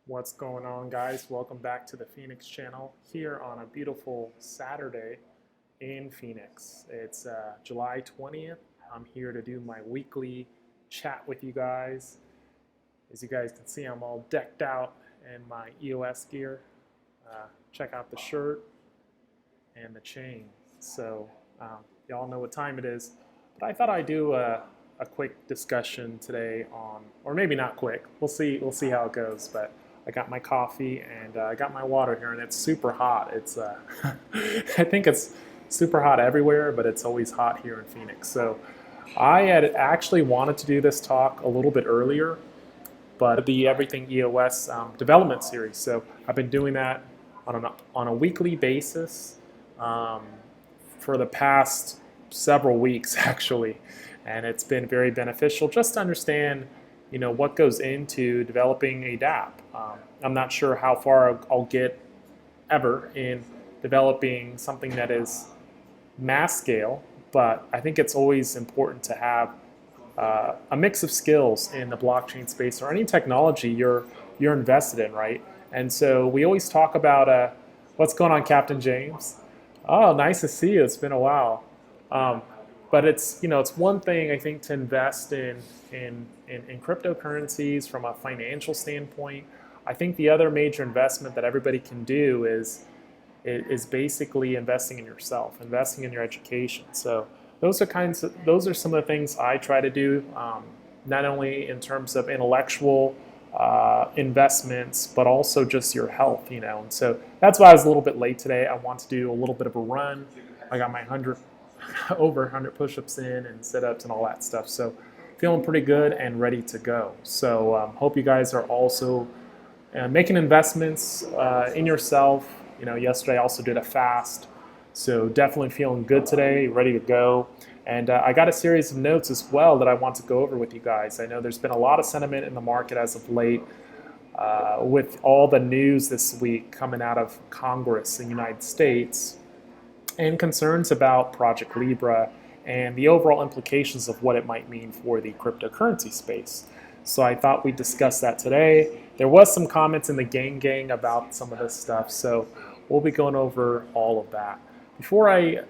What's going on, guys? Welcome back to the Phoenix channel here on a beautiful Saturday in Phoenix. It's July 20th. I'm here to do my weekly chat with you guys. As you guys can see, I'm all decked out in my EOS gear. Check out the shirt and the chain. So y'all know what time it is. But I thought I'd do a quick discussion today on, or maybe not quick. We'll see how it goes. But I got my coffee and I got my water here, and it's super hot. It's I think it's super hot everywhere, but it's always hot here in Phoenix. So I had actually wanted to do this talk a little bit earlier, but the Everything EOS development series. So I've been doing that on a weekly basis for the past several weeks, actually, and it's been very beneficial just to understand, you know, what goes into developing a DAPP. I'm not sure how far I'll get ever in developing something that is mass scale, but I think it's always important to have a mix of skills in the blockchain space or any technology you're invested in, right? And so we always talk about what's going on, Captain James. Oh, nice to see you. It's been a while. But it's one thing, I think, to invest in cryptocurrencies from a financial standpoint. I think the other major investment that everybody can do is basically investing in yourself, investing in your education. So those are some of the things I try to do, not only in terms of intellectual investments, but also just your health, you know. And so that's why I was a little bit late today. I want to do a little bit of a run. I got my over 100 push-ups in and sit-ups and all that stuff. So feeling pretty good and ready to go. So hope you guys are also making investments in yourself. You know, yesterday I also did a fast. So definitely feeling good today, ready to go. And I got a series of notes as well that I want to go over with you guys. I know there's been a lot of sentiment in the market as of late with all the news this week coming out of Congress in the United States and concerns about Project Libre and the overall implications of what it might mean for the cryptocurrency space. So I thought we'd discuss that today. There was some comments in the gang about some of this stuff, so we'll be going over all of that. Before I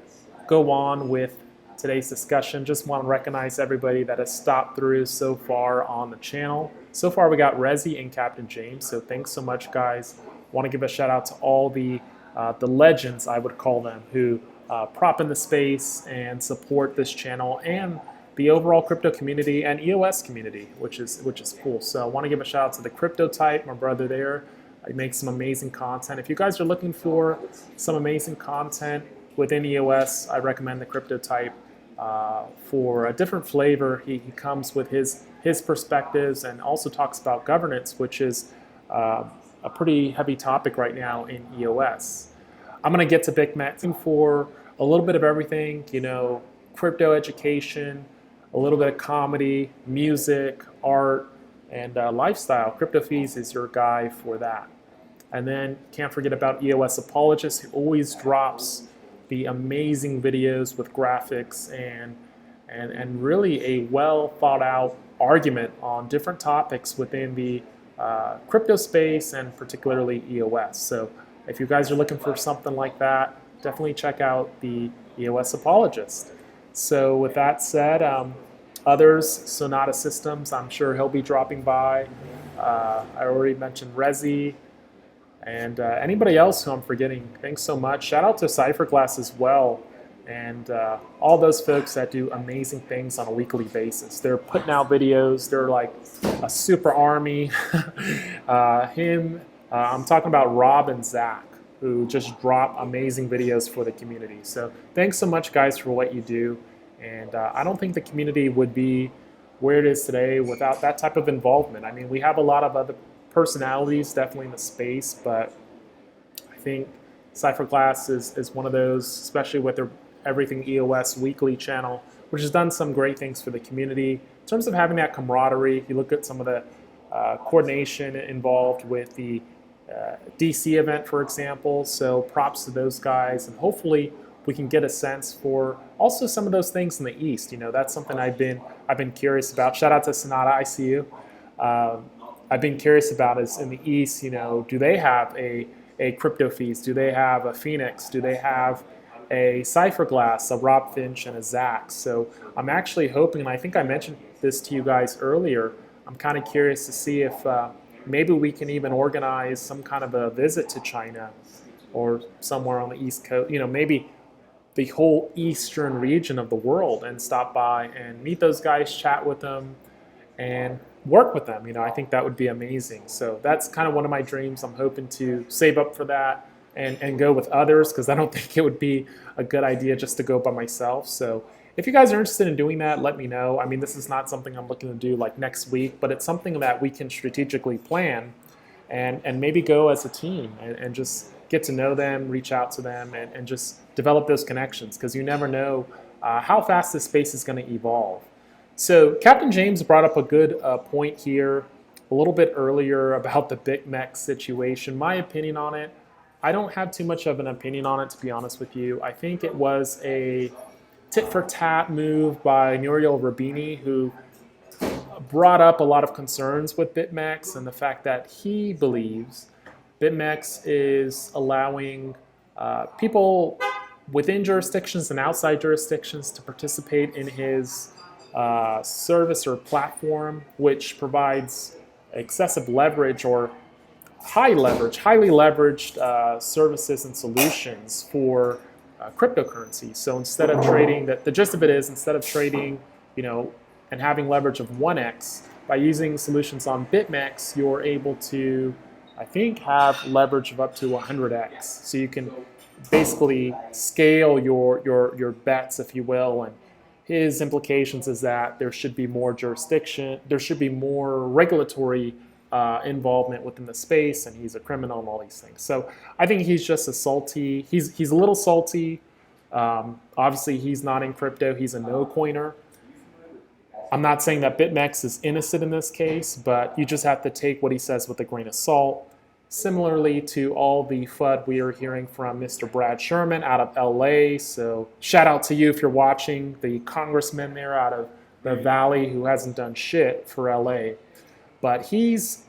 go on with today's discussion, just want to recognize everybody that has stopped through so far on the channel. So far we got Rezi and Captain James, so thanks so much, guys. Want to give a shout out to all the legends, I would call them, who prop in the space and support this channel and the overall crypto community and EOS community, which is cool. So I want to give a shout out to the Crypto Type, my brother there. I make some amazing content. If you guys are looking for some amazing content within EOS, I recommend the Crypto Type for a different flavor. He comes with his perspectives and also talks about governance, which is a pretty heavy topic right now in EOS. I'm going to get to BitMEX for a little bit of everything, you know, crypto education, a little bit of comedy, music, art, and lifestyle. Crypto Feez is your guy for that. And then can't forget about EOS Apologist, who always drops the amazing videos with graphics and really a well thought out argument on different topics within the crypto space and particularly EOS. So if you guys are looking for something like that, definitely check out the EOS Apologist. So with that said, others, Sonata Systems, I'm sure he'll be dropping by. I already mentioned Rezi and anybody else who I'm forgetting. Thanks so much. Shout out to Cypherglass as well, and all those folks that do amazing things on a weekly basis. They're putting out videos. They're like a super army. I'm talking about Rob and Zach, who just drop amazing videos for the community. So thanks so much, guys, for what you do. And I don't think the community would be where it is today without that type of involvement. I mean, we have a lot of other personalities definitely in the space, but I think Cypherglass is one of those, especially with their Everything EOS weekly channel, which has done some great things for the community in terms of having that camaraderie. If you look at some of the coordination involved with the DC event, for example, so props to those guys, and hopefully we can get a sense for also some of those things in the East. You know, that's something I've been curious about. Shout out to Sonata, I see you. I've been curious about is in the East, do they have a crypto Feez? Do they have a Phoenix? Do they have a Cypherglass, a Rob Finch, and a Zach? So I'm actually hoping, and I think I mentioned this to you guys earlier, I'm kind of curious to see if maybe we can even organize some kind of a visit to China or somewhere on the East Coast, maybe the whole eastern region of the world, and stop by and meet those guys, chat with them, and work with them. I think that would be amazing. So that's kind of one of my dreams. I'm hoping to save up for that and go with others, because I don't think it would be a good idea just to go by myself. So if you guys are interested in doing that, let me know. I mean, this is not something I'm looking to do like next week, but it's something that we can strategically plan and maybe go as a team and just get to know them, reach out to them, and just develop those connections, because you never know how fast this space is going to evolve. So Captain James brought up a good point here a little bit earlier about the BitMEX situation. My opinion on it, I don't have too much of an opinion on it, to be honest with you. I think it was a tit-for-tat move by Nouriel Roubini, who brought up a lot of concerns with BitMEX and the fact that he believes BitMEX is allowing people within jurisdictions and outside jurisdictions to participate in his service or platform, which provides excessive leverage or highly leveraged services and solutions for cryptocurrency. So instead of trading, the gist of it is, instead of trading, and having leverage of 1x, by using solutions on BitMEX, you're able to, I think, have leverage of up to 100x. So you can basically scale your bets, if you will. And his implications is that there should be more jurisdiction, there should be more regulatory involvement within the space, and he's a criminal and all these things. So I think he's just he's a little salty. Obviously, he's not in crypto. He's a no-coiner. I'm not saying that BitMEX is innocent in this case, but you just have to take what he says with a grain of salt. Similarly to all the FUD we are hearing from Mr. Brad Sherman out of LA. So shout out to you if you're watching, the congressman there out of the Valley who hasn't done shit for LA. But he's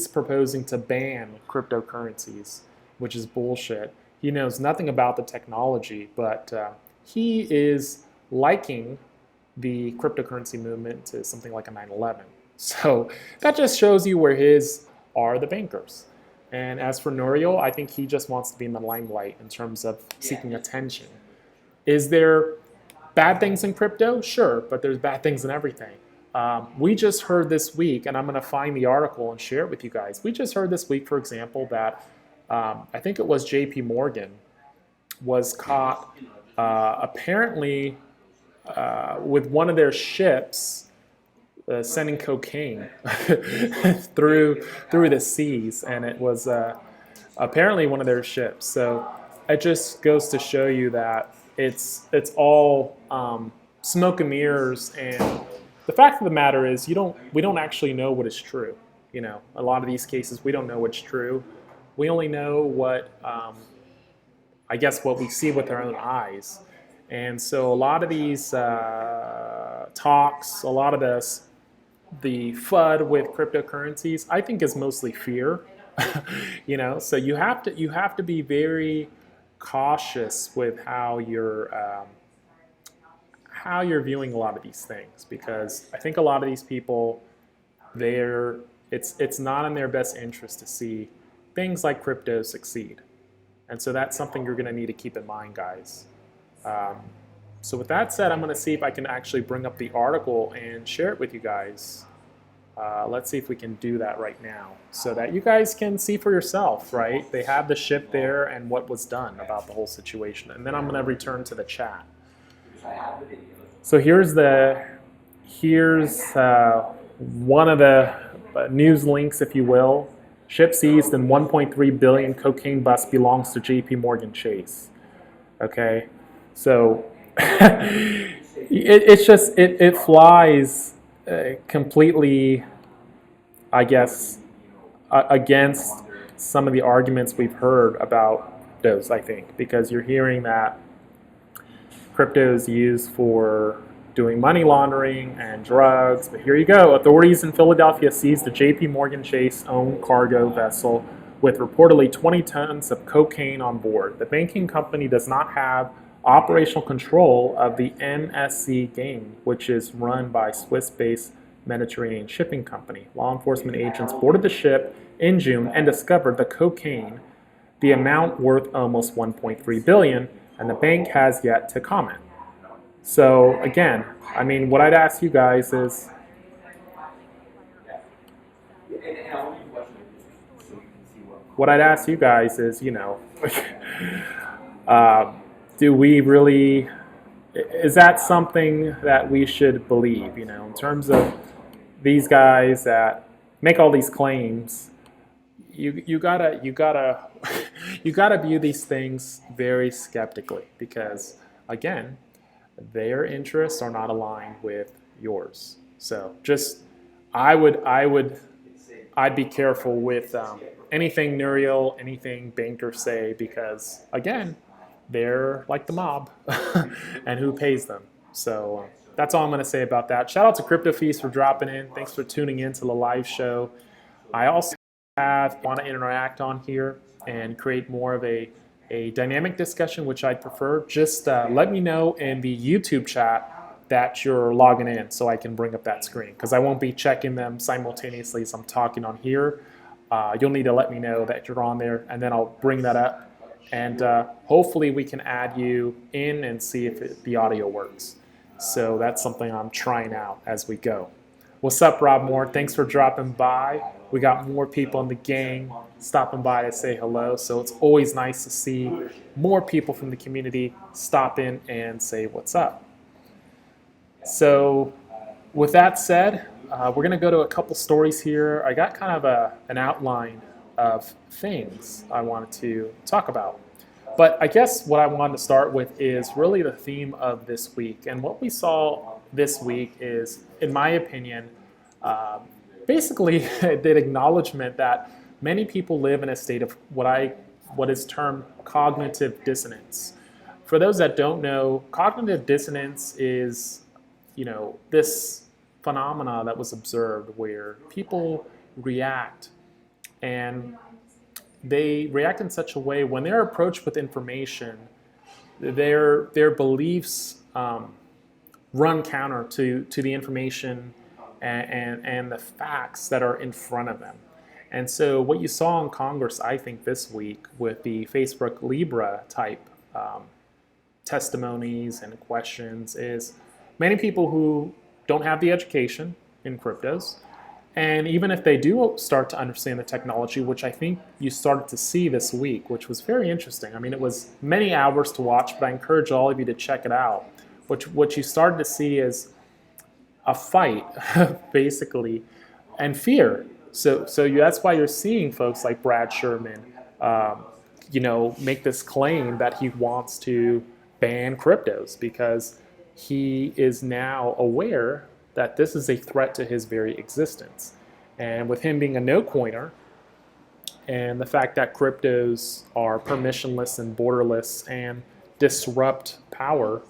proposing to ban cryptocurrencies, which is bullshit. He knows nothing about the technology, but he is liking the cryptocurrency movement to something like a 9/11. So that just shows you where his are the bankers. And as for Nouriel, I think he just wants to be in the limelight in terms of seeking attention. Is there bad things in crypto? Sure, but there's bad things in everything. We just heard this week, and I'm going to find the article and share it with you guys. We just heard this week, for example, that I think it was JPMorgan was caught apparently with one of their ships sending cocaine through the seas, and it was apparently one of their ships. So it just goes to show you that it's all smoke and mirrors, and the fact of the matter is we don't actually know what is true. A lot of these cases we don't know what's true. We only know what I guess what we see with our own eyes. And so a lot of these talks, a lot of the FUD with cryptocurrencies, I think is mostly fear. So you have to be very cautious with how you're viewing a lot of these things, because I think a lot of these people, it's not in their best interest to see things like crypto succeed. And so that's something you're going to need to keep in mind, guys. So with that said, I'm going to see if I can actually bring up the article and share it with you guys. Let's see if we can do that right now so that you guys can see for yourself, right? They have the ship there and what was done about the whole situation. And then I'm going to return to the chat. So here's one of the news links, if you will. Ship seized and 1.3 billion cocaine bust belongs to JPMorgan Chase. Okay, so it flies completely, I guess, against some of the arguments we've heard about those, I think, because you're hearing that crypto is used for doing money laundering and drugs. But here you go. Authorities in Philadelphia seized a JPMorgan Chase owned cargo vessel with reportedly 20 tons of cocaine on board. The banking company does not have operational control of the MSC gang, which is run by Swiss-based Mediterranean Shipping Company. Law enforcement agents boarded the ship in June and discovered the cocaine, the amount worth almost $1.3 billion, and the bank has yet to comment. So again, I mean, what I'd ask you guys is, you know, do we really, is that something that we should believe, you know, in terms of these guys that make all these claims? You gotta you gotta view these things very skeptically, because again, their interests are not aligned with yours. So just I'd be careful with anything Nouriel, anything bankers say, because again, they're like the mob, and who pays them. So that's all I'm going to say about that. Shout out to Crypto Feez for dropping in. Thanks for tuning in to the live show. I also want to interact on here and create more of a dynamic discussion, which I'd prefer. Just let me know in the YouTube chat that you're logging in so I can bring up that screen, because I won't be checking them simultaneously as I'm talking on here. You'll need to let me know that you're on there, and then I'll bring that up. And hopefully we can add you in and see if the audio works. So that's something I'm trying out as we go. What's up, Rob Moore? Thanks for dropping by. We got more people in the gang stopping by to say hello. So it's always nice to see more people from the community stop in and say what's up. So with that said, we're going to go to a couple stories here. I got kind of an outline of things I wanted to talk about. But I guess what I wanted to start with is really the theme of this week. And what we saw this week is, in my opinion, basically the acknowledgement that many people live in a state of what is termed cognitive dissonance. For those that don't know, cognitive dissonance is, you know, this phenomena that was observed where people react, and they react in such a way when they're approached with information, their beliefs run counter to the information and the facts that are in front of them. And so what you saw in Congress, I think, this week with the Facebook Libre type testimonies and questions is many people who don't have the education in cryptos, and even if they do start to understand the technology, which I think you started to see this week, which was very interesting. I mean, it was many hours to watch, but I encourage all of you to check it out. What you started to see is a fight, basically, and fear. So that's why you're seeing folks like Brad Sherman, you know, make this claim that he wants to ban cryptos because he is now aware that this is a threat to his very existence. And with him being a no-coiner, and the fact that cryptos are permissionless and borderless and disrupt power,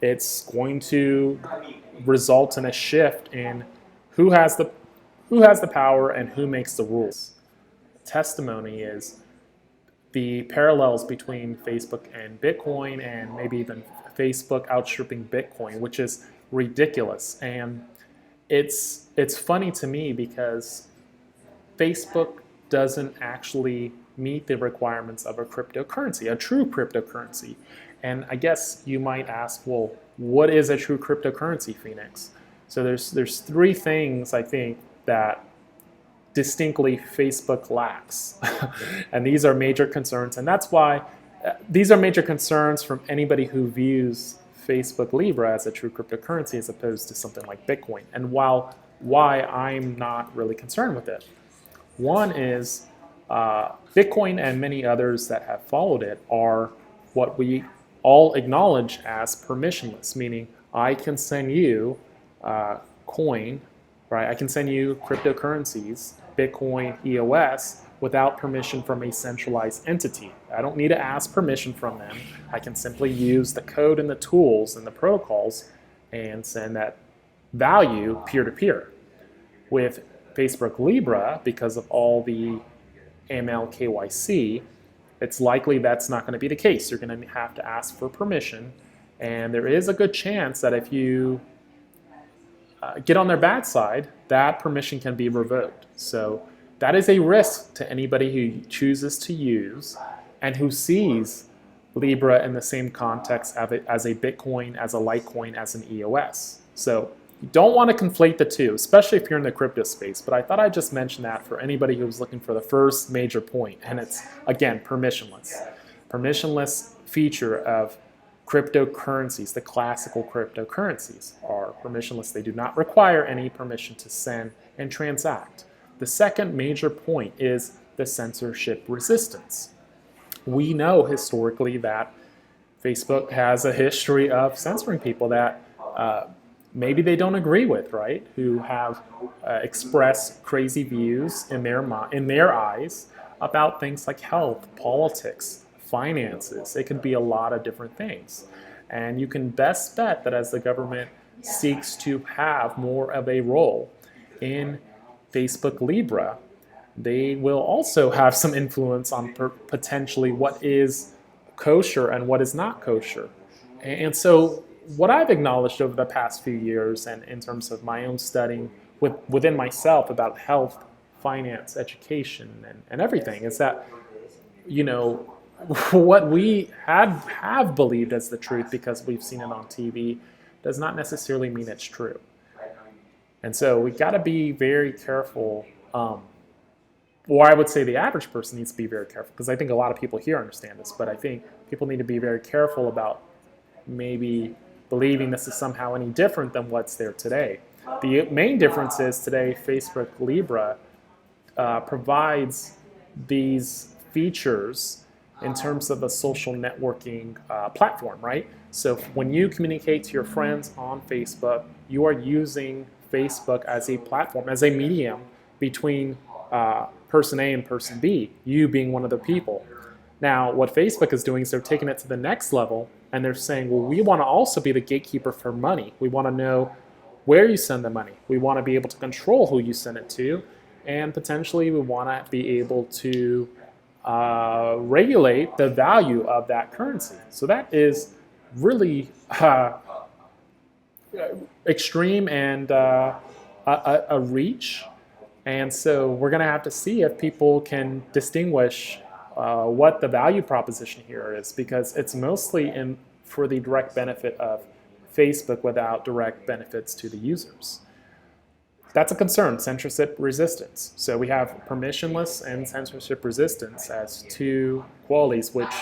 it's going to result in a shift in who has the power and who makes the rules. Testimony is the parallels between Facebook and Bitcoin, and maybe even Facebook outstripping Bitcoin, which is ridiculous. And it's funny to me because Facebook doesn't actually meet the requirements of a cryptocurrency, a true cryptocurrency. And I guess you might ask, well, what is a true cryptocurrency, Phoenix? So there's three things I think that distinctly Facebook lacks. And these are major concerns. And that's why these are major concerns from anybody who views Facebook Libre as a true cryptocurrency as opposed to something like Bitcoin. And why I'm not really concerned with it. One is Bitcoin and many others that have followed it are what we all acknowledge as permissionless, meaning I can send you coin, right? I can send you cryptocurrencies, Bitcoin, EOS, without permission from a centralized entity. I don't need to ask permission from them. I can simply use the code and the tools and the protocols and send that value peer-to-peer. With Facebook Libre, because of all the AML KYC, it's likely that's not going to be the case. You're going to have to ask for permission, and there is a good chance that if you get on their bad side, that permission can be revoked. So that is a risk to anybody who chooses to use and who sees Libre in the same context as a Bitcoin, as a Litecoin, as an EOS. So you don't want to conflate the two, especially if you're in the crypto space. But I thought I'd just mention that for anybody who's looking for the first major point. And it's, again, permissionless. Permissionless feature of cryptocurrencies, the classical cryptocurrencies, are permissionless. They do not require any permission to send and transact. The second major point is the censorship resistance. We know historically that Facebook has a history of censoring people that maybe they don't agree with, right? Who have expressed crazy views in their eyes about things like health, politics, finances. It could be a lot of different things. And you can best bet that as the government seeks to have more of a role in Facebook Libre, they will also have some influence on potentially what is kosher and what is not kosher. And so what I've acknowledged over the past few years, and in terms of my own studying within myself about health, finance, education, and everything, is that, you know, what we have believed as the truth because we've seen it on TV does not necessarily mean it's true. And so we've got to be very careful, or I would say the average person needs to be very careful, because I think a lot of people here understand this, but I think people need to be very careful about maybe believing this is somehow any different than what's there today. The main difference is today Facebook Libre provides these features in terms of a social networking platform, right? So when you communicate to your friends on Facebook, you are using Facebook as a platform, as a medium between person A and person B, you being one of the people. Now, what Facebook is doing is they're taking it to the next level, and they're saying, well, we want to also be the gatekeeper for money. We want to know where you send the money. We want to be able to control who you send it to, and potentially we want to be able to regulate the value of that currency. So that is really extreme and a reach. And so we're going to have to see if people can distinguish what the value proposition here is, because it's mostly for the direct benefit of Facebook without direct benefits to the users. That's a concern, censorship resistance. So we have permissionless and censorship resistance as two qualities which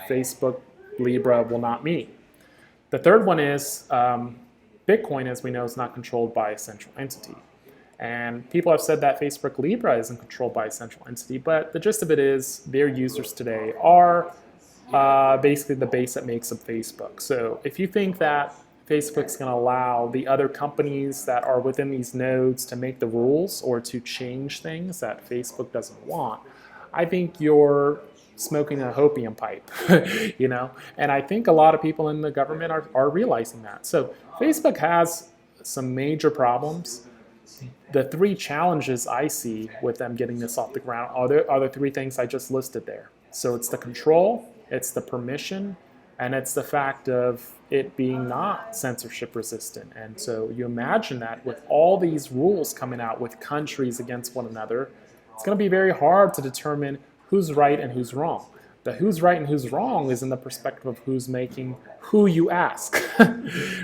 Facebook Libre will not meet. The third one is Bitcoin, as we know, is not controlled by a central entity. And people have said that Facebook Libre isn't controlled by a central entity, but the gist of it is their users today are basically the base that makes up Facebook. So if you think that Facebook's going to allow the other companies that are within these nodes to make the rules or to change things that Facebook doesn't want, I think you're smoking a hopium pipe, you know? And I think a lot of people in the government are realizing that. So Facebook has some major problems. The three challenges I see with them getting this off the ground are the three things I just listed there. So it's the control, it's the permission, and it's the fact of it being not censorship resistant. And so you imagine that with all these rules coming out with countries against one another, it's going to be very hard to determine who's right and who's wrong. The who's right and who's wrong is in the perspective of who's making who you ask,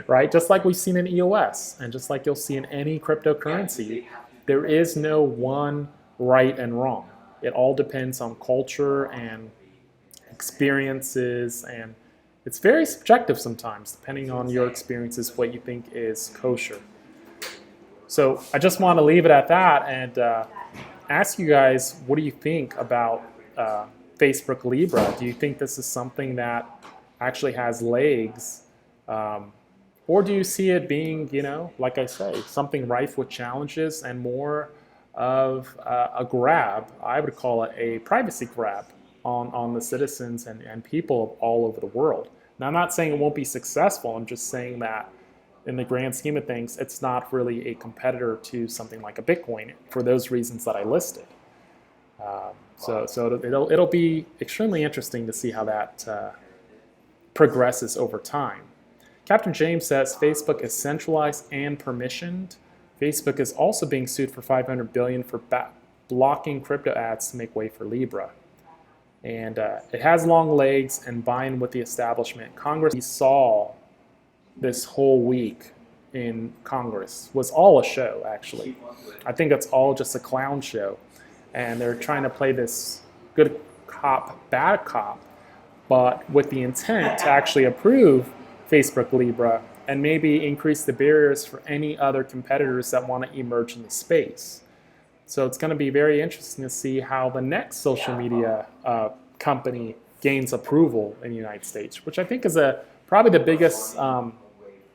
right? Just like we've seen in EOS, and just like you'll see in any cryptocurrency, there is no one right and wrong. It all depends on culture and experiences, and it's very subjective sometimes, depending on your experiences, what you think is kosher. So I just want to leave it at that and ask you guys, what do you think about Facebook Libre? Do you think this is something that actually has legs? Or do you see it being, you know, like I say, something rife with challenges and more of a grab? I would call it a privacy grab on the citizens and people all over the world. Now, I'm not saying it won't be successful. I'm just saying that in the grand scheme of things, it's not really a competitor to something like a Bitcoin for those reasons that I listed. So it'll be extremely interesting to see how that progresses over time. Captain James says Facebook is centralized and permissioned. Facebook is also being sued for $500 billion for blocking crypto ads to make way for Libre. And it has long legs and bind with the establishment. Congress, we saw this whole week in Congress was all a show, actually. I think it's all just a clown show. And they're trying to play this good cop, bad cop, but with the intent to actually approve Facebook Libre and maybe increase the barriers for any other competitors that want to emerge in the space. So it's going to be very interesting to see how the next social media company gains approval in the United States, which I think is probably the biggest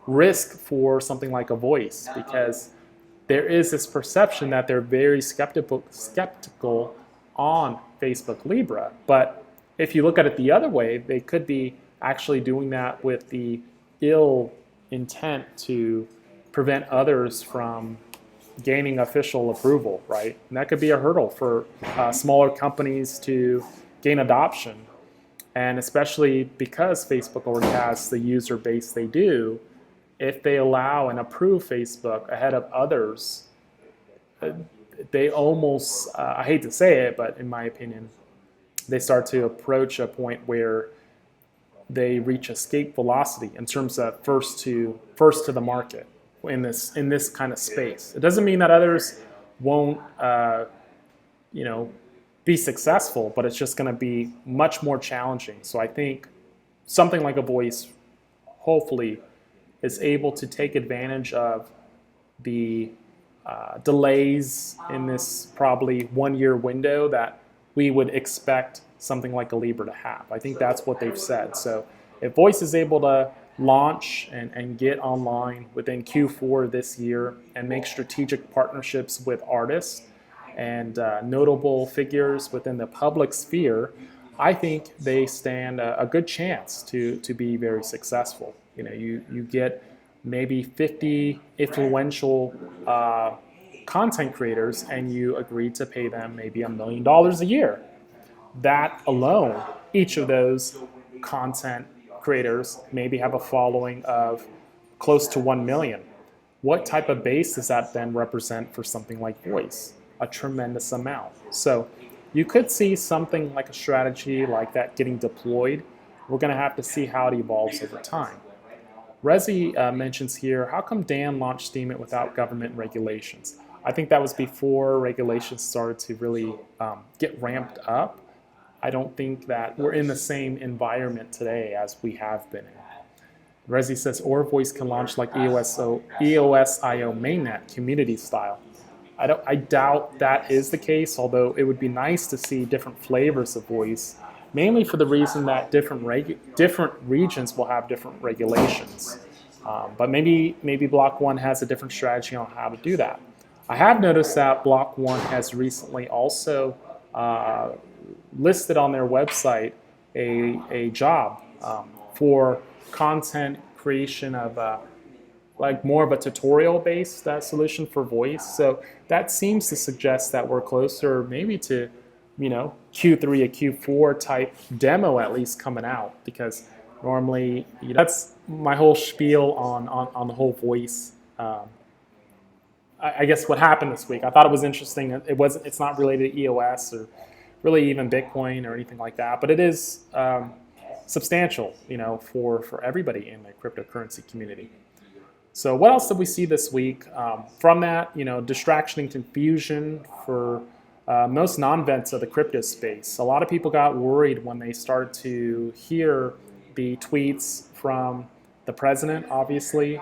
risk for something like a Voice, because there is this perception that they're very skeptical on Facebook Libre. But if you look at it the other way, they could be actually doing that with the ill intent to prevent others from gaining official approval, right? And that could be a hurdle for smaller companies to gain adoption. And especially because Facebook already has the user base they do, if they allow and approve Facebook ahead of others, they almost, I hate to say it, but in my opinion, they start to approach a point where they reach escape velocity in terms of first to the market in this kind of space. It doesn't mean that others won't be successful, but it's just going to be much more challenging. So I think something like a Voice hopefully is able to take advantage of the delays in this probably 1 year window that we would expect something like a Libre to have. I think that's what they've said. So if Voice is able to launch and get online within Q4 this year and make strategic partnerships with artists and notable figures within the public sphere, I think they stand a good chance to be very successful. You get maybe 50 influential content creators and you agree to pay them maybe $1 million a year. That alone, each of those content creators maybe have a following of close to 1 million. What type of base does that then represent for something like Voice? A tremendous amount. So you could see something like a strategy like that getting deployed. We're going to have to see how it evolves over time. Rezi mentions here, how come Dan launched Steam It without government regulations? I think that was before regulations started to really get ramped up. I don't think that we're in the same environment today as we have been in. Rezi says, or Voice can launch like EOSIO mainnet community style. I doubt that is the case, although it would be nice to see different flavors of Voice, mainly for the reason that different regions will have different regulations. But maybe Block 1 has a different strategy on how to do that. I have noticed that Block 1 has recently also listed on their website a job for content creation of like more of a tutorial-based solution for Voice. So that seems to suggest that we're closer maybe to Q3 or Q4 type demo at least coming out, because normally that's my whole spiel on the whole Voice. I guess what happened this week, I thought it was interesting. It's not related to EOS or really even Bitcoin or anything like that, but it is substantial, for everybody in the cryptocurrency community. So what else did we see this week? From that, distraction and confusion for most non-vets of the crypto space. A lot of people got worried when they started to hear the tweets from the president, obviously,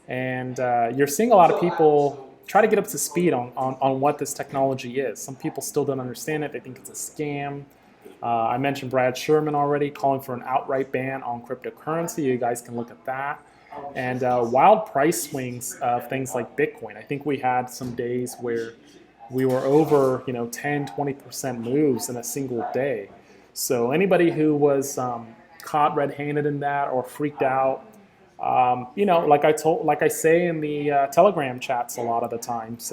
and you're seeing a lot of people try to get up to speed on what this technology is. Some people still don't understand it. They think it's a scam. I mentioned Brad Sherman already calling for an outright ban on cryptocurrency. You guys can look at that. And wild price swings of things like Bitcoin. I think we had some days where we were over 10, 20% moves in a single day. So anybody who was caught red-handed in that or freaked out, Like I say in the Telegram chats a lot of the times,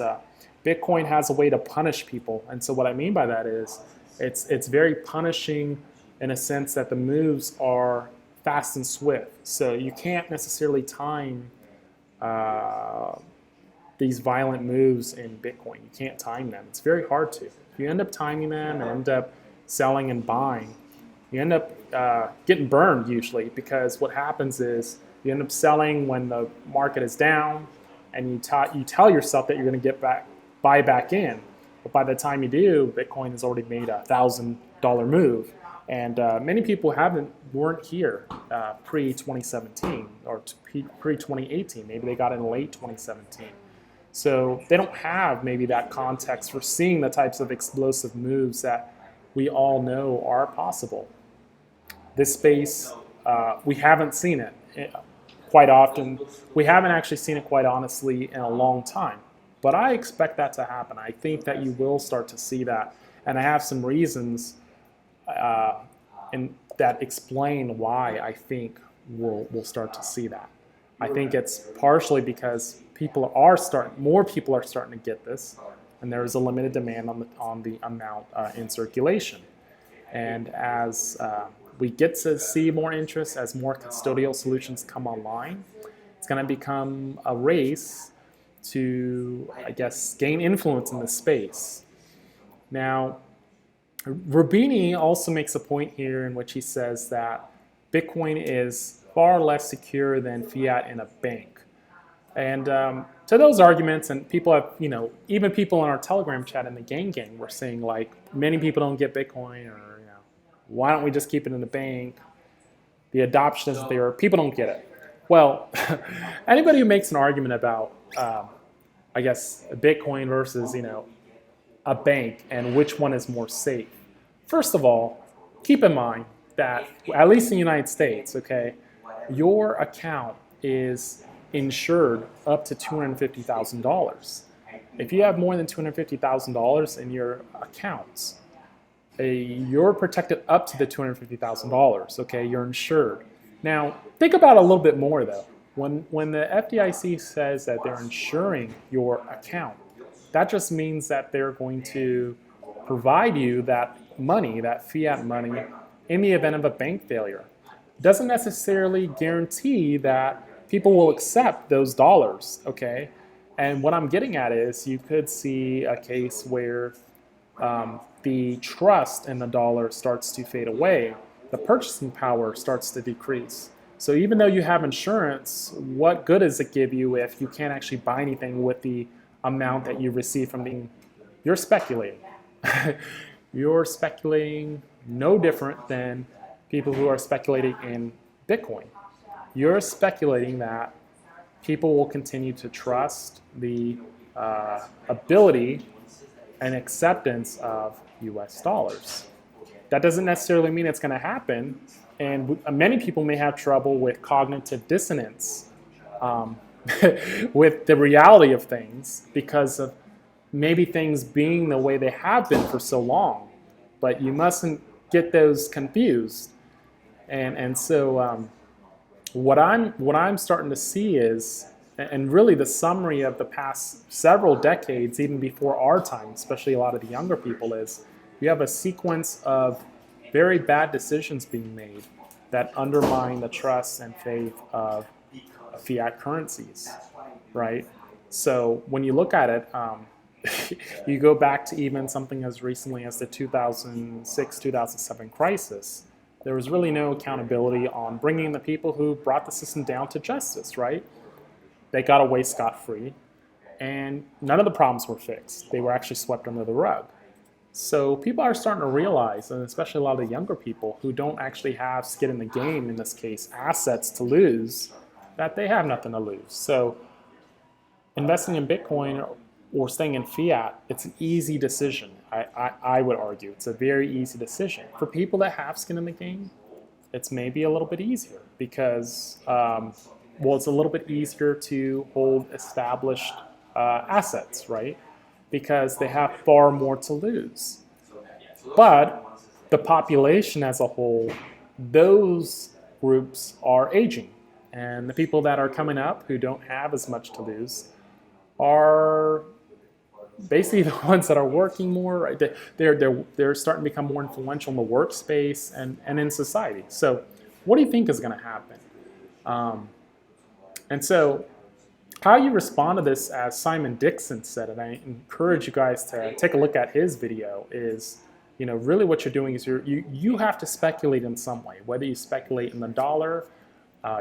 Bitcoin has a way to punish people. And so what I mean by that is it's very punishing in a sense that the moves are fast and swift. So you can't necessarily time these violent moves in Bitcoin. You can't time them. It's very hard to. If you end up timing them and end up selling and buying, you end up getting burned usually, because what happens is you end up selling when the market is down, and you tell yourself that you're going to buy back in, but by the time you do, Bitcoin has already made a $1,000 move, and many people weren't here pre-2017 or pre-2018. Maybe they got in late 2017, so they don't have maybe that context for seeing the types of explosive moves that we all know are possible. This space, we haven't seen it quite often. We haven't actually seen it, quite honestly, in a long time. But I expect that to happen. I think that you will start to see that. And I have some reasons that explain why I think we'll start to see that. I think it's partially because more people are starting to get this, and there is a limited demand on the amount in circulation. And as we get to see more interest, as more custodial solutions come online, it's going to become a race to, I guess, gain influence in the space. Now, Rubini also makes a point here in which he says that Bitcoin is far less secure than fiat in a bank. And to those arguments, and people have, even people in our Telegram chat in the gang were saying, like, many people don't get Bitcoin, or why don't we just keep it in the bank? The adoption isn't there. People don't get it. Well, anybody who makes an argument about, I guess, Bitcoin versus, a bank and which one is more safe. First of all, keep in mind that, at least in the United States, okay, your account is insured up to $250,000. If you have more than $250,000 in your accounts, you're protected up to the $250,000, okay? You're insured. Now, think about it a little bit more, though. When the FDIC says that they're insuring your account, that just means that they're going to provide you that money, that fiat money, in the event of a bank failure. It doesn't necessarily guarantee that people will accept those dollars, okay? And what I'm getting at is you could see a case where the trust in the dollar starts to fade away, the purchasing power starts to decrease. So even though you have insurance, what good does it give you if you can't actually buy anything with the amount that you receive from you're speculating. You're speculating no different than people who are speculating in Bitcoin. You're speculating that people will continue to trust the ability and acceptance of US dollars. That doesn't necessarily mean it's going to happen, and many people may have trouble with cognitive dissonance with the reality of things because of maybe things being the way they have been for so long. But you mustn't get those confused. And so what I'm starting to see is, and really the summary of the past several decades, even before our time, especially a lot of the younger people, is you have a sequence of very bad decisions being made that undermine the trust and faith of fiat currencies, right? So when you look at it, you go back to even something as recently as the 2006-2007 crisis. There was really no accountability on bringing the people who brought the system down to justice, right? They got away scot-free, and none of the problems were fixed. They were actually swept under the rug. So people are starting to realize, and especially a lot of the younger people who don't actually have skin in the game, in this case, assets to lose, that they have nothing to lose. So investing in Bitcoin or staying in fiat, it's an easy decision. I would argue it's a very easy decision. For people that have skin in the game, it's maybe a little bit easier because, it's a little bit easier to hold established assets, right? Because they have far more to lose. But the population as a whole, those groups are aging. And the people that are coming up who don't have as much to lose are basically the ones that are working more, right? They're starting to become more influential in the workspace and in society. So what do you think is going to happen? And so how you respond to this, as Simon Dixon said, and I encourage you guys to take a look at his video, is, you know, really what you're doing is you have to speculate in some way, whether you speculate in the dollar,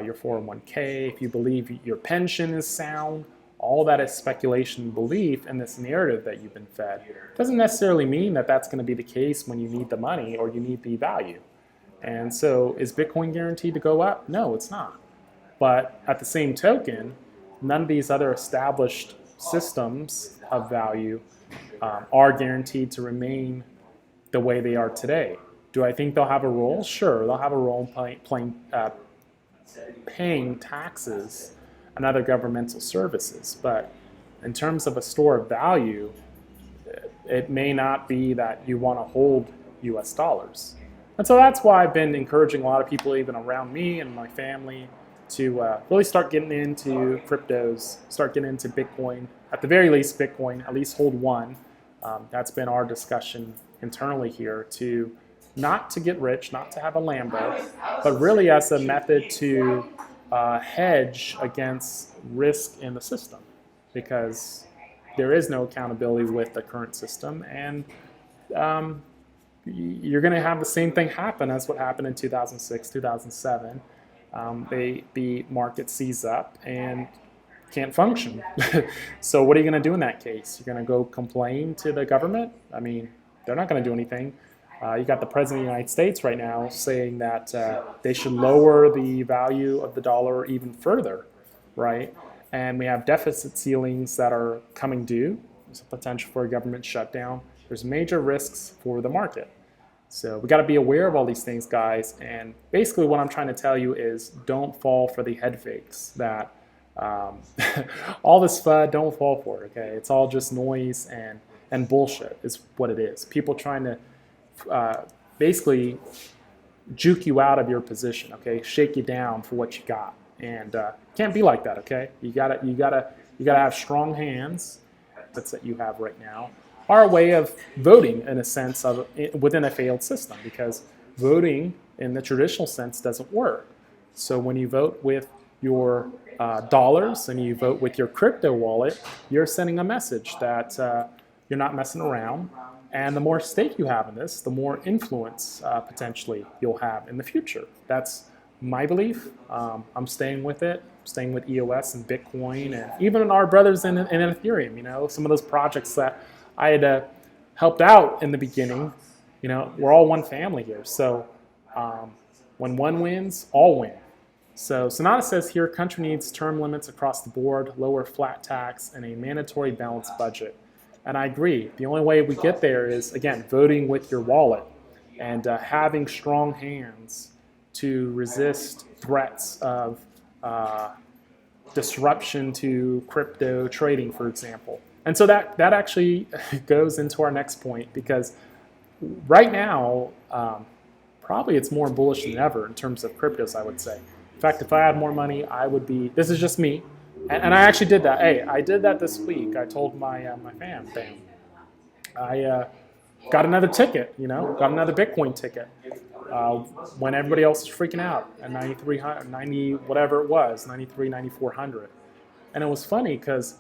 your 401k, if you believe your pension is sound, all that is speculation and belief in this narrative that you've been fed. Doesn't necessarily mean that that's going to be the case when you need the money or you need the value. And so is Bitcoin guaranteed to go up? No, it's not. But at the same token, none of these other established systems of value are guaranteed to remain the way they are today. Do I think they'll have a role? Sure, they'll have a role in paying taxes and other governmental services. But in terms of a store of value, it may not be that you want to hold US dollars. And so that's why I've been encouraging a lot of people, even around me and my family, to really start getting into cryptos, start getting into Bitcoin, at the very least Bitcoin, at least hold one. That's been our discussion internally here, to not to get rich, not to have a Lambo, but really as a method to hedge against risk in the system, because there is no accountability with the current system, and you're going to have the same thing happen as what happened in 2006, 2007. The market seized up and can't function. So what are you going to do in that case? You're going to go complain to the government? I mean, they're not going to do anything. You got the President of the United States right now saying that they should lower the value of the dollar even further, right? And we have deficit ceilings that are coming due. There's a potential for a government shutdown. There's major risks for the market. So we got to be aware of all these things, guys. And basically what I'm trying to tell you is don't fall for the head fakes that all this FUD, don't fall for it, okay? It's all just noise and bullshit is what it is. People trying to basically juke you out of your position, okay? Shake you down for what you got. And can't be like that, okay? You gotta have strong hands. That's that you have right now. Are a way of voting in a sense of within a failed system, because voting in the traditional sense doesn't work. So when you vote with your dollars and you vote with your crypto wallet, you're sending a message that you're not messing around. And the more stake you have in this, the more influence potentially you'll have in the future. That's my belief. I'm staying with it, staying with EOS and Bitcoin, and even our brothers in Ethereum. You know, some of those projects that I had helped out in the beginning, you know, we're all one family here. So when one wins, all win. So Sonata says here, country needs term limits across the board, lower flat tax, and a mandatory balanced budget. And I agree. The only way we get there is, again, voting with your wallet and having strong hands to resist threats of disruption to crypto trading, for example. And so that actually goes into our next point, because right now, probably it's more bullish than ever in terms of cryptos, I would say. In fact, if I had more money, I would be, this is just me, and I actually did that. Hey, I did that this week. I told my fam, I got another ticket, you know, got another Bitcoin ticket when everybody else is freaking out at 9,300, 90, whatever it was, 93, 9,400. And it was funny because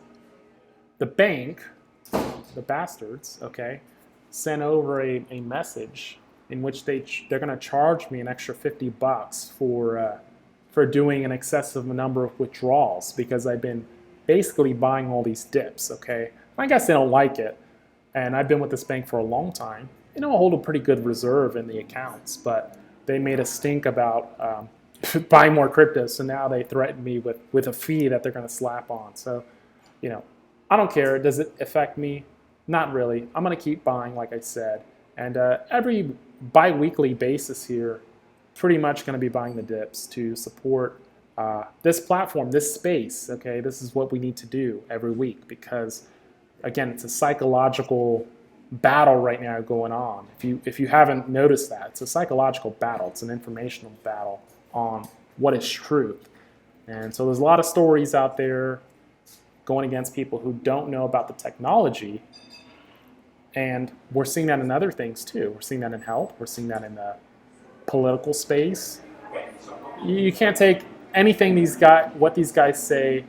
the bank, the bastards, okay, sent over a message in which they're going to charge me an extra $50 for doing an excessive number of withdrawals, because I've been basically buying all these dips, okay? I guess they don't like it, and I've been with this bank for a long time. You know, I hold a pretty good reserve in the accounts, but they made a stink about buying more crypto, so now they threaten me with a fee that they're going to slap on. So, you know, I don't care. Does it affect me? Not really. I'm going to keep buying, like I said. And every bi-weekly basis here, pretty much going to be buying the dips to support this platform, this space. Okay, this is what we need to do every week, because, again, it's a psychological battle right now going on. If you haven't noticed that, it's a psychological battle. It's an informational battle on what is truth. And so there's a lot of stories out there going against people who don't know about the technology. And we're seeing that in other things too. We're seeing that in health. We're seeing that in the political space. You can't take anything what these guys say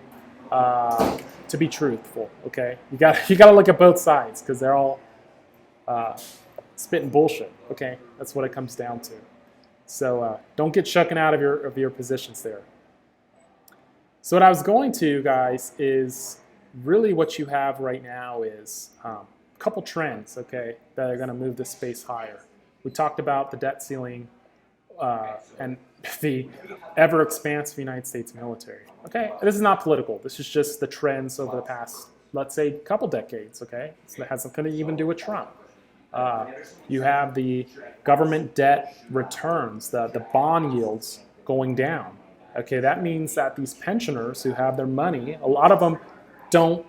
to be truthful. Okay, you got to look at both sides because they're all spitting bullshit. Okay, that's what it comes down to. So don't get shucking out of your positions there. So what I was going to, guys, is really what you have right now is a couple trends, okay, that are going to move this space higher. We talked about the debt ceiling and the ever-expansive United States military. Okay, this is not political. This is just the trends over the past, let's say, couple decades. Okay, so that has something to even do with Trump. You have the government debt returns, the bond yields going down. Okay, that means that these pensioners who have their money, a lot of them don't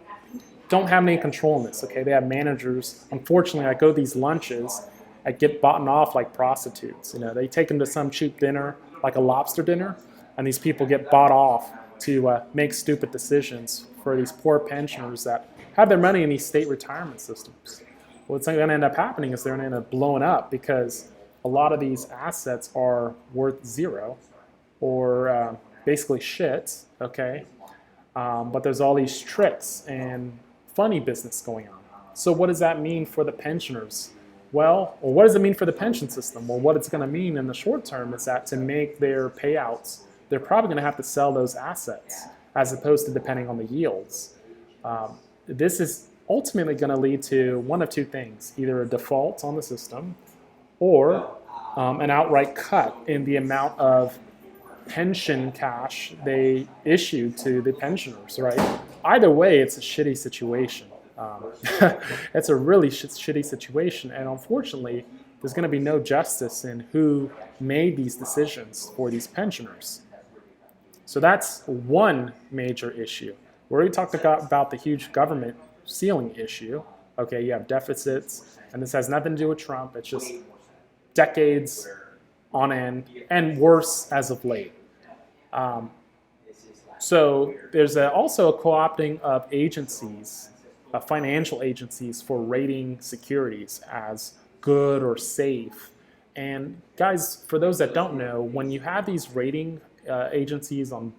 have any control in this. Okay, they have managers. Unfortunately, I go to these lunches, I get bought off like prostitutes. You know, they take them to some cheap dinner, like a lobster dinner, and these people get bought off to make stupid decisions for these poor pensioners that have their money in these state retirement systems. What's going to end up happening is they're going to end up blowing up because a lot of these assets are worth zero or basically shit, okay? But there's all these tricks and funny business going on. So what does that mean for the pensioners? Well, what does it mean for the pension system? Well, what it's going to mean in the short term is that to make their payouts, they're probably going to have to sell those assets as opposed to depending on the yields. This is ultimately going to lead to one of two things, either a default on the system or an outright cut in the amount of pension cash they issue to the pensioners, right? Either way, it's a shitty situation. It's a really shitty situation, and unfortunately, there's going to be no justice in who made these decisions for these pensioners. So that's one major issue. We already talked about the huge government ceiling issue. Okay, you have deficits, and this has nothing to do with Trump. It's just decades on end, and worse as of late. So there's also a co-opting of agencies, financial agencies, for rating securities as good or safe. And guys, for those that don't know, when you have these rating agencies on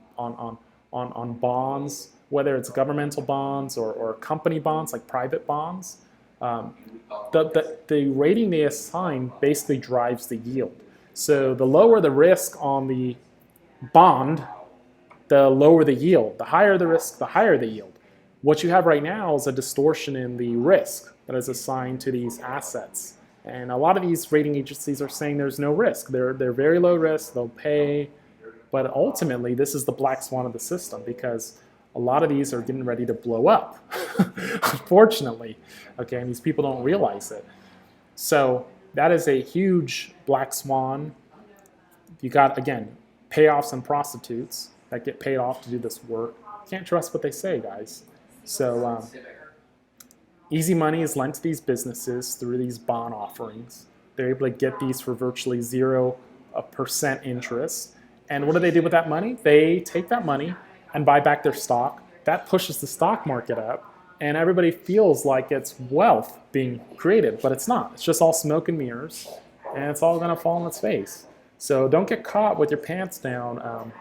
bonds, whether it's governmental bonds or company bonds, like private bonds, the rating they assign basically drives the yield. So the lower the risk on the bond, the lower the yield. The higher the risk, the higher the yield. What you have right now is a distortion in the risk that is assigned to these assets. And a lot of these rating agencies are saying there's no risk. They're very low risk, they'll pay. But ultimately, this is the black swan of the system because a lot of these are getting ready to blow up, unfortunately. Okay, and these people don't realize it. So that is a huge black swan. You got, again, payoffs and prostitutes that get paid off to do this work. Can't trust what they say, guys. So easy money is lent to these businesses through these bond offerings. They're able to get these for virtually 0% interest. And what do they do with that money? They take that money and buy back their stock. That pushes the stock market up, and everybody feels like it's wealth being created, but it's not. It's just all smoke and mirrors, and it's all going to fall on its face. So don't get caught with your pants down,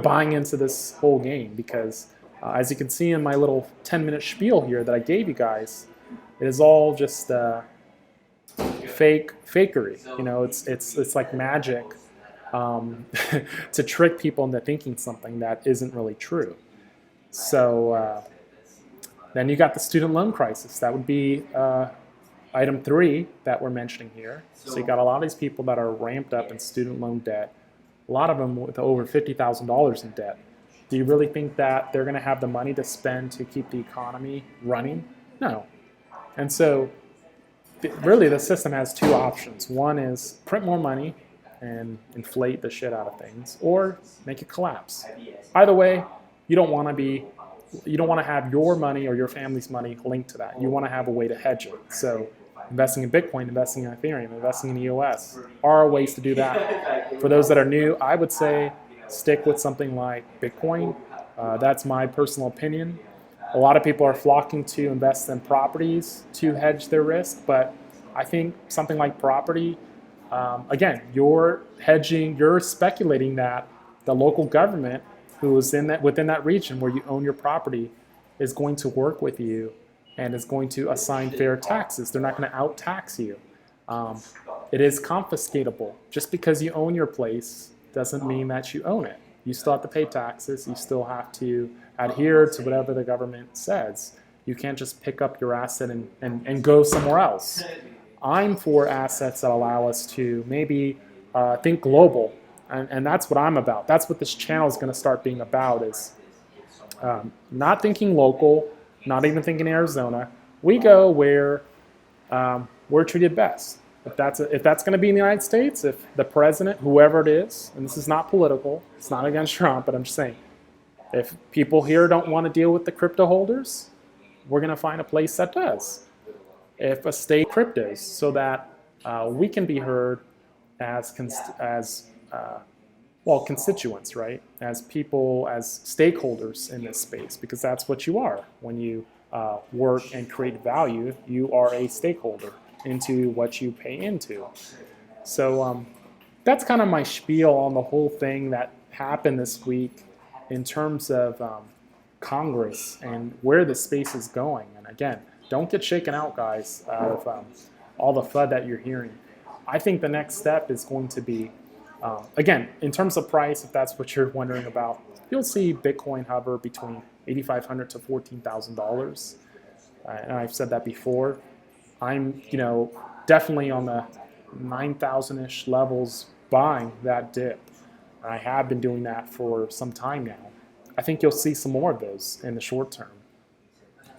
buying into this whole game, because as you can see in my little 10-minute spiel here that I gave you guys, it is all just fakery. It's like magic to trick people into thinking something that isn't really true. So then you got the student loan crisis. That would be item 3 that we're mentioning here. So you got a lot of these people that are ramped up in student loan debt, a lot of them with over $50,000 in debt. Do you really think that they're going to have the money to spend to keep the economy running? No. And so really the system has two options. One is print more money and inflate the shit out of things, or make it collapse. Either way, you don't want to have your money or your family's money linked to that. You want to have a way to hedge it. So investing in Bitcoin, investing in Ethereum, investing in EOS are ways to do that. For those that are new, I would say stick with something like Bitcoin. That's my personal opinion. A lot of people are flocking to invest in properties to hedge their risk, but I think something like property, again, you're hedging, you're speculating that the local government who is within that region where you own your property is going to work with you and is going to assign fair taxes. They're not going to out-tax you. It is confiscatable. Just because you own your place doesn't mean that you own it. You still have to pay taxes. You still have to adhere to whatever the government says. You can't just pick up your asset and go somewhere else. I'm for assets that allow us to maybe think global, and that's what I'm about. That's what this channel is going to start being about, is not thinking local, not even thinking Arizona. We go where we're treated best. If that's going to be in the United States, if the president, whoever it is, and this is not political, it's not against Trump, but I'm just saying, if people here don't want to deal with the crypto holders, we're going to find a place that does. If a state cryptos, so that we can be heard as constituents, right? As people, as stakeholders in this space, because that's what you are. When you work and create value, you are a stakeholder into what you pay into. So that's kind of my spiel on the whole thing that happened this week in terms of Congress and where the space is going. And again, don't get shaken out, guys, out of all the FUD that you're hearing. I think the next step is going to be, again, in terms of price, if that's what you're wondering about, you'll see Bitcoin hover between $8,500 to $14,000. And I've said that before. I'm, definitely on the 9,000-ish levels buying that dip. I have been doing that for some time now. I think you'll see some more of those in the short term.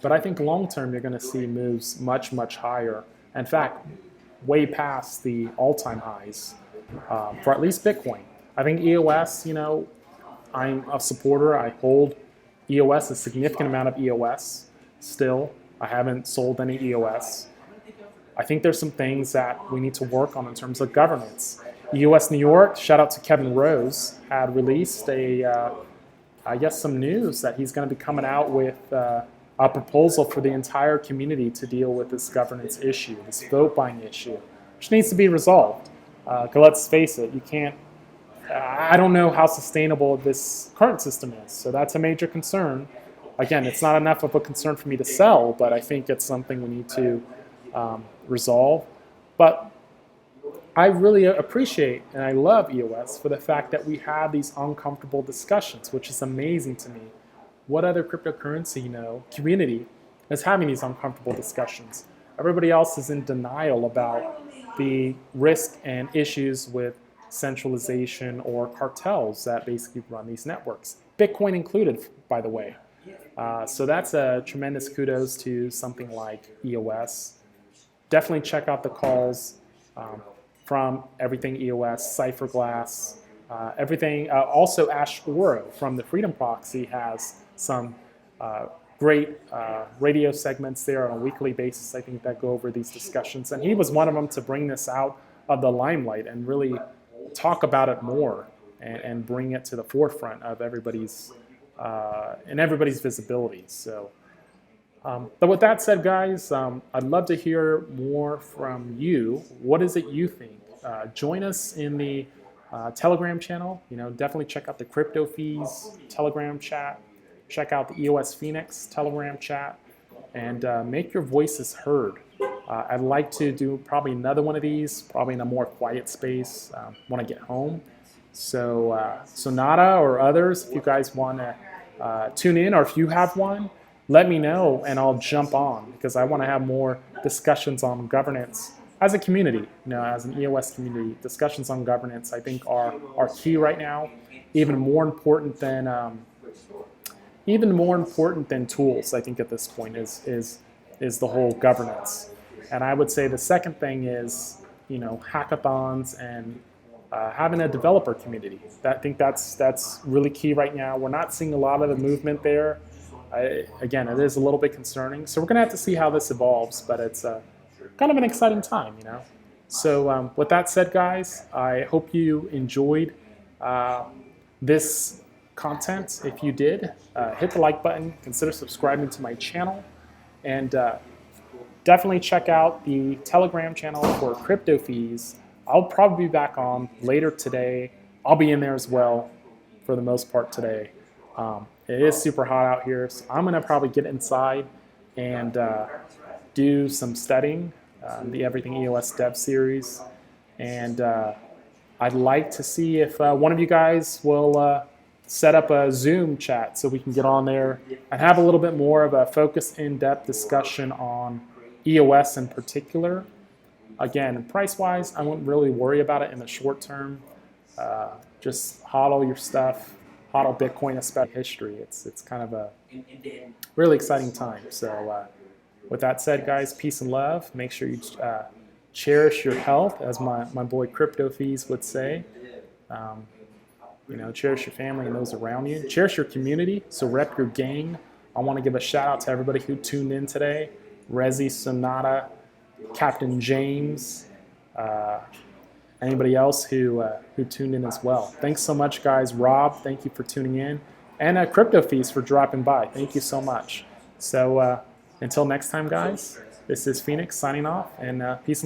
But I think long term, you're going to see moves much, much higher. In fact, way past the all-time highs for at least Bitcoin. I think EOS, I'm a supporter. I hold EOS, a significant amount of EOS still. I haven't sold any EOS. I think there's some things that we need to work on in terms of governance. EOS New York, shout out to Kevin Rose, had released some news that he's going to be coming out with a proposal for the entire community to deal with this governance issue, this vote buying issue, which needs to be resolved. Because let's face it, you can't, I don't know how sustainable this current system is. So that's a major concern. Again, it's not enough of a concern for me to sell, but I think it's something we need to resolve. But I really appreciate and I love EOS for the fact that we have these uncomfortable discussions, which is amazing to me. What other cryptocurrency, community is having these uncomfortable discussions? Everybody else is in denial about the risk and issues with centralization or cartels that basically run these networks, Bitcoin included, by the way. So that's a tremendous kudos to something like EOS. Definitely check out the calls from everything EOS, Cypherglass, everything. Also, Ash Oro from the Freedom Proxy has some great radio segments there on a weekly basis, I think, that go over these discussions. And he was one of them to bring this out of the limelight and really talk about it more and bring it to the forefront of everybody's visibility. So, but with that said, guys, I'd love to hear more from you. What is it you think? Join us in the Telegram channel. Definitely check out the Crypto Feez Telegram chat. Check out the EOS Phoenix Telegram chat, and make your voices heard. I'd like to do probably another one of these, probably in a more quiet space when I get home. So Sonata or others, if you guys want to tune in, or if you have one, let me know and I'll jump on, because I want to have more discussions on governance as a community, as an EOS community. Discussions on governance, I think, are key right now, even more important than tools. I think at this point is the whole governance. And I would say the second thing is hackathons and having a developer community. I think that's really key right now. We're not seeing a lot of the movement there. Again, it is a little bit concerning. So we're going to have to see how this evolves, but it's kind of an exciting time, So with that said, guys, I hope you enjoyed this content. If you did, hit the like button, consider subscribing to my channel, and definitely check out the Telegram channel for crypto fees. I'll probably be back on later today. I'll be in there as well for the most part today. It is super hot out here, so I'm gonna probably get inside and do some studying, the Everything EOS Dev series, and I'd like to see if one of you guys will set up a Zoom chat so we can get on there and have a little bit more of a focused, in-depth discussion on EOS in particular. Again, price-wise, I wouldn't really worry about it in the short term. Just hodl your stuff, hodl Bitcoin, especially history. It's kind of a really exciting time. So with that said, guys, peace and love. Make sure you cherish your health, as my boy Crypto Feez would say. You know, cherish your family and those around you. Cherish your community, so rep your gang. I want to give a shout out to everybody who tuned in today. Rezi, Sonata, Captain James, anybody else who tuned in as well. Thanks so much, guys. Rob, thank you for tuning in. And Crypto Feez for dropping by. Thank you so much. So until next time, guys, this is Phoenix signing off, and peace and